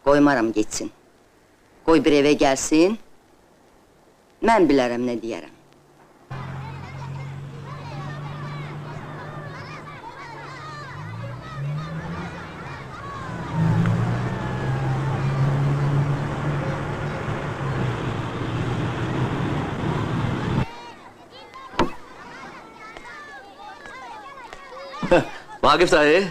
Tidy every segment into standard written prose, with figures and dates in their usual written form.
Qoymaram geçsin. Qoy bir eve gəlsin. Mən bilərəm nə deyərəm. Vakıf dayı.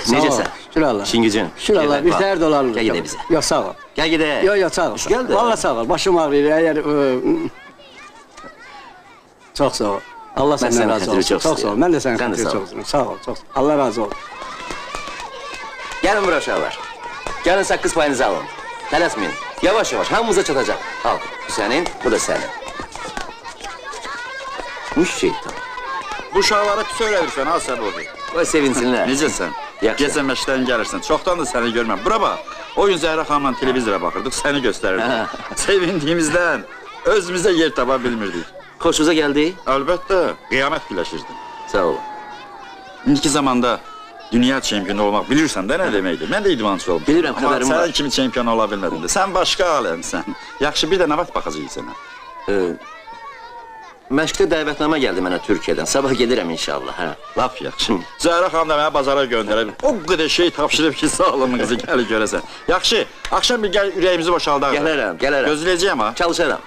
Necəsən? Şükür Allah. İşin gücün. Şükür Allah, bir səhər dolanırıq. Gel gidelim bize. Yok sağ ol. Gel gidelim. Yok sağ ol. Gel de. Vallahi sağ ol. Başım ağrıyor eğer... Çok sağ ol. Allah senden senden razı razı olsun. olsun. Çok Çok sağ ol. Ben de senin Sen de hatırı sağ ol. çok olsun. Sağ ol. Çok sağ ol. Allah razı olsun. Gelin buraya uşaqlar. Gelin sakız payınızı alın. Tələsməyin. Yavaş yavaş hamımıza çatacak. Al. Bu senin, bu da senin. Bu şeytan. Bu uşaqlara pis öyrədirsən, ha sən oğlu. Qoy sevinsinlər. Necəsən? Yaxşı. Gecə məşqdən gəlirsən, çoxdan da səni görməm. Bura bax, o gün Zəhra xanımla televizora baxırdıq, səni göstərirdik. Sevindiyimizdən özümüzə yer tapa bilmirdik. Xoşunuza geldi. Əlbəttə, qiyamət güləşirdi. Sağ olun. İndiki zamanda dünya çempionu olmaq bilirsən də nə deməkdir? Mən də idmançı olmuşam. Bilirəm, xəbərim Amma var. sən kimi çempion ola bilmədin də. Sən başqa aləmsən. Yaxşı, bir də nə vaxt baxacaq sənə? Məşqdə dəvətnamə gəldi mənə Türkiyədən. Sabah gedirəm inşallah. Hə. Laf yaxşı. Zəhra xanım da mənə bazara göndərib. O qədər şey tapşırıb ki, sağ olun qızı, gəl görəsən. Yaxşı, axşam bir gəl ürəyimizi boşaldaq. Gələrəm, gələrəm. Gözləyəcəyəm ha. Çalışaram.